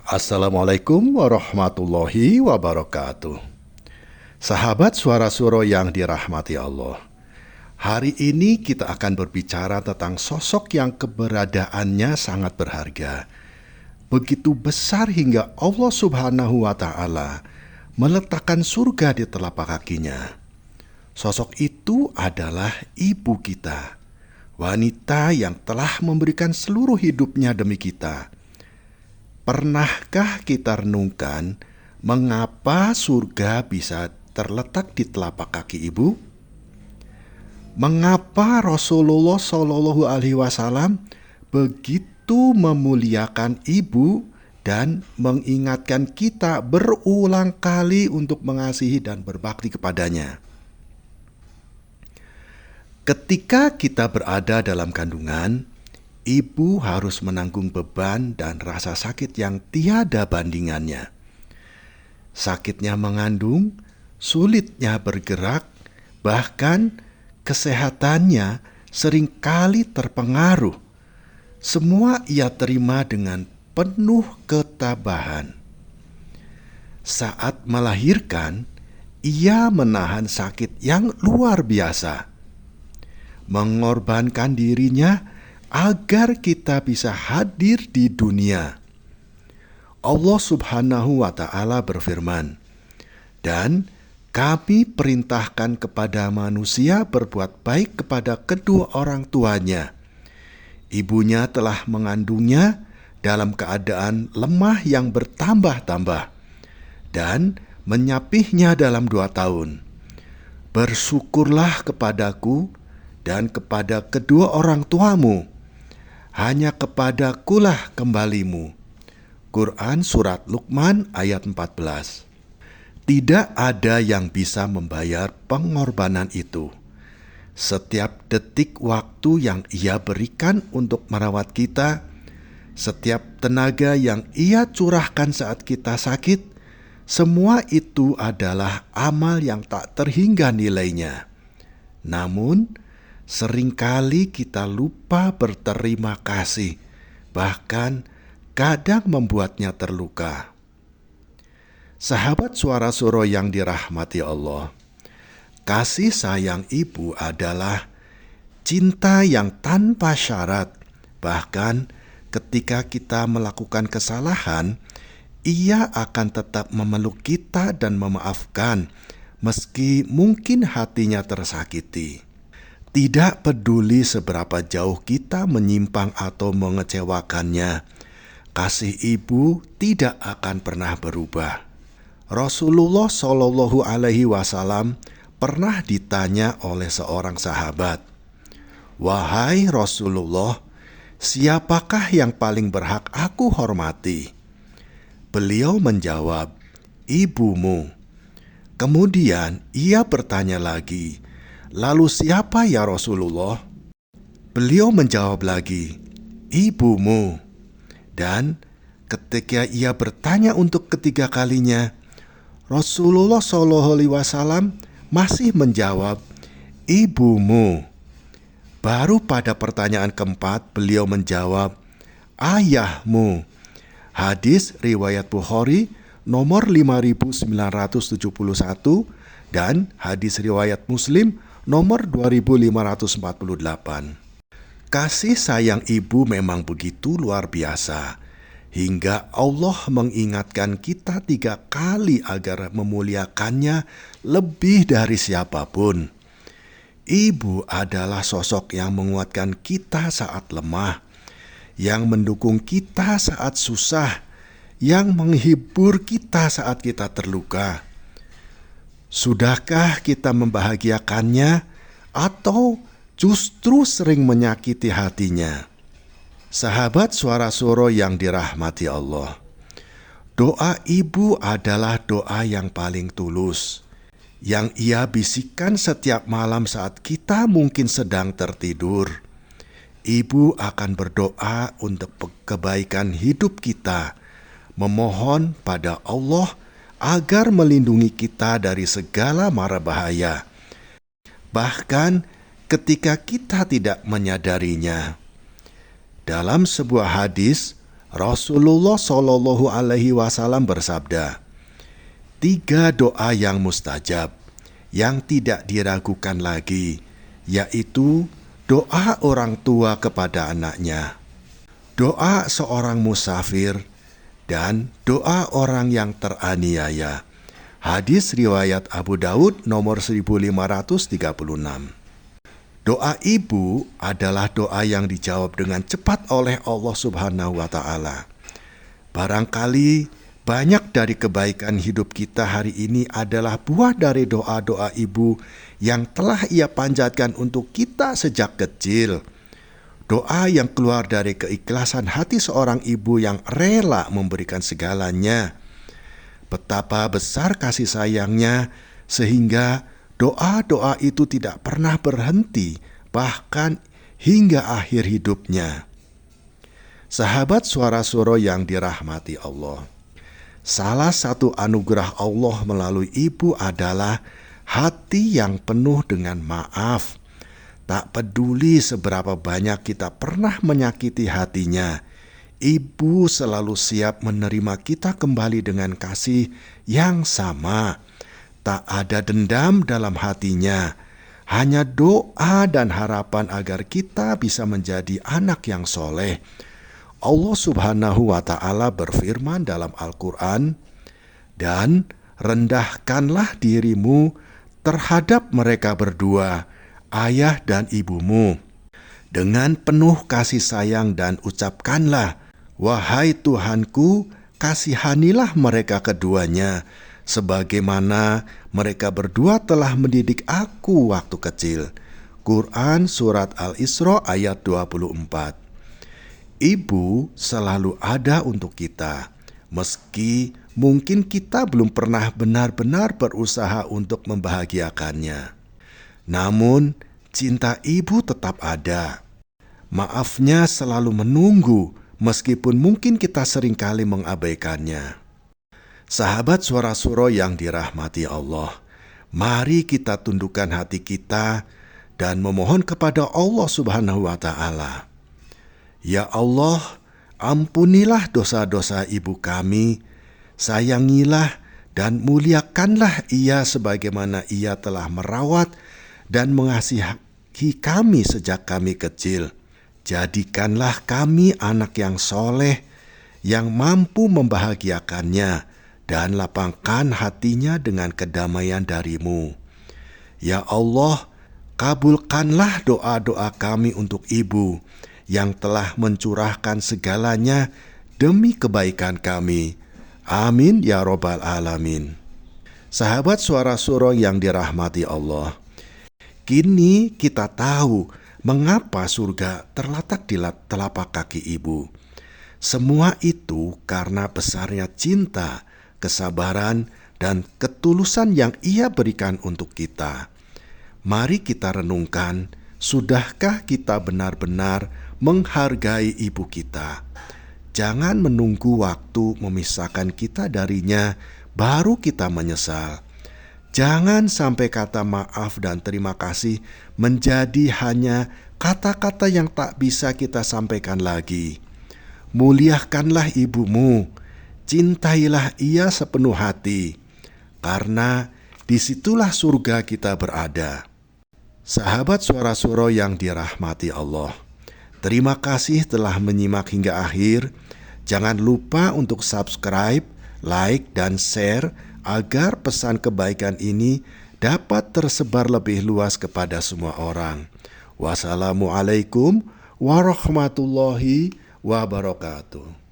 Assalamualaikum warahmatullahi wabarakatuh. Sahabat Suara Suro yang dirahmati Allah, hari ini kita akan berbicara tentang sosok yang keberadaannya sangat berharga, begitu besar hingga Allah Subhanahu wa Ta'ala meletakkan surga di telapak kakinya. Sosok itu adalah ibu kita, wanita yang telah memberikan seluruh hidupnya demi kita. Pernahkah kita renungkan mengapa surga bisa terletak di telapak kaki ibu? Mengapa Rasulullah Shallallahu Alaihi Wasallam begitu memuliakan ibu dan mengingatkan kita berulang kali untuk mengasihi dan berbakti kepadanya? Ketika kita berada dalam kandungan, ibu harus menanggung beban dan rasa sakit yang tiada bandingannya. Sakitnya mengandung, sulitnya bergerak, bahkan kesehatannya seringkali terpengaruh. Semua ia terima dengan penuh ketabahan. Saat melahirkan, ia menahan sakit yang luar biasa, mengorbankan dirinya agar kita bisa hadir di dunia. Allah Subhanahu wa Ta'ala berfirman, "Dan kami perintahkan kepada manusia berbuat baik kepada kedua orang tuanya. Ibunya telah mengandungnya dalam keadaan lemah yang bertambah-tambah dan menyapihnya dalam 2 tahun. Bersyukurlah kepadaku dan kepada kedua orang tuamu. Hanya kepadakulah kembalimu." Quran Surat Luqman ayat 14. Tidak ada yang bisa membayar pengorbanan itu. Setiap detik waktu yang ia berikan untuk merawat kita, setiap tenaga yang ia curahkan saat kita sakit, semua itu adalah amal yang tak terhingga nilainya. Namun, seringkali kita lupa berterima kasih, bahkan kadang membuatnya terluka. Sahabat Suara Suro yang dirahmati Allah, kasih sayang ibu adalah cinta yang tanpa syarat. Bahkan ketika kita melakukan kesalahan, ia akan tetap memeluk kita dan memaafkan, meski mungkin hatinya tersakiti. Tidak peduli seberapa jauh kita menyimpang atau mengecewakannya, kasih ibu tidak akan pernah berubah. Rasulullah Shallallahu Alaihi Wasallam pernah ditanya oleh seorang sahabat, "Wahai Rasulullah, siapakah yang paling berhak aku hormati?" Beliau menjawab, "Ibumu." Kemudian ia bertanya lagi, "Lalu siapa ya Rasulullah?" Beliau menjawab lagi, "Ibumu." Dan ketika ia bertanya untuk ketiga kalinya, Rasulullah SAW masih menjawab, "Ibumu." Baru pada pertanyaan keempat beliau menjawab, "Ayahmu." Hadis riwayat Bukhari nomor 5971 dan hadis riwayat Muslim nomor 2548. Kasih sayang ibu memang begitu luar biasa, hingga Allah mengingatkan kita 3 kali agar memuliakannya lebih dari siapapun. Ibu adalah sosok yang menguatkan kita saat lemah, yang mendukung kita saat susah, yang menghibur kita saat kita terluka. Sudahkah kita membahagiakannya atau justru sering menyakiti hatinya? Sahabat Suara Suro yang dirahmati Allah, doa ibu adalah doa yang paling tulus, yang ia bisikkan setiap malam saat kita mungkin sedang tertidur. Ibu akan berdoa untuk kebaikan hidup kita, memohon pada Allah agar melindungi kita dari segala mara bahaya, bahkan ketika kita tidak menyadarinya. Dalam sebuah hadis, Rasulullah Shallallahu Alaihi Wasallam bersabda, 3 doa yang mustajab, yang tidak diragukan lagi, yaitu doa orang tua kepada anaknya, doa seorang musafir, dan doa orang yang teraniaya. Hadis riwayat Abu Daud nomor 1536. Doa ibu adalah doa yang dijawab dengan cepat oleh Allah Subhanahu wa Ta'ala. Barangkali banyak dari kebaikan hidup kita hari ini adalah buah dari doa-doa ibu yang telah ia panjatkan untuk kita sejak kecil. Doa yang keluar dari keikhlasan hati seorang ibu yang rela memberikan segalanya. Betapa besar kasih sayangnya sehingga doa-doa itu tidak pernah berhenti, bahkan hingga akhir hidupnya. Sahabat Suara Suro yang dirahmati Allah, salah satu anugerah Allah melalui ibu adalah hati yang penuh dengan maaf. Tak peduli seberapa banyak kita pernah menyakiti hatinya, ibu selalu siap menerima kita kembali dengan kasih yang sama. Tak ada dendam dalam hatinya, hanya doa dan harapan agar kita bisa menjadi anak yang soleh. Allah Subhanahu wa Ta'ala berfirman dalam Al-Quran, dan rendahkanlah dirimu terhadap mereka berdua, ayah dan ibumu, dengan penuh kasih sayang dan ucapkanlah, wahai Tuhanku, kasihanilah mereka keduanya, sebagaimana mereka berdua telah mendidik aku waktu kecil. Quran Surat Al-Isra ayat 24. Ibu selalu ada untuk kita, meski mungkin kita belum pernah benar-benar berusaha untuk membahagiakannya. Namun, cinta ibu tetap ada. Maafnya selalu menunggu, meskipun mungkin kita seringkali mengabaikannya. Sahabat Suara Suro yang dirahmati Allah, mari kita tundukkan hati kita dan memohon kepada Allah Subhanahu wa Ta'ala. Ya Allah, ampunilah dosa-dosa ibu kami, sayangilah dan muliakanlah ia sebagaimana ia telah merawat dan mengasihi kami sejak kami kecil. Jadikanlah kami anak yang soleh, yang mampu membahagiakannya, dan lapangkan hatinya dengan kedamaian darimu. Ya Allah, kabulkanlah doa-doa kami untuk ibu yang telah mencurahkan segalanya demi kebaikan kami. Amin ya Rabbal Alamin. Sahabat Suara Suro yang dirahmati Allah, kini kita tahu mengapa surga terletak di telapak kaki ibu. Semua itu karena besarnya cinta, kesabaran, dan ketulusan yang ia berikan untuk kita. Mari kita renungkan, sudahkah kita benar-benar menghargai ibu kita? Jangan menunggu waktu memisahkan kita darinya, baru kita menyesal. Jangan sampai kata maaf dan terima kasih menjadi hanya kata-kata yang tak bisa kita sampaikan lagi. Muliakanlah ibumu, cintailah ia sepenuh hati, karena disitulah surga kita berada. Sahabat Suara Suro yang dirahmati Allah, terima kasih telah menyimak hingga akhir. Jangan lupa untuk subscribe, like, dan share agar pesan kebaikan ini dapat tersebar lebih luas kepada semua orang. Wassalamualaikum warahmatullahi wabarakatuh.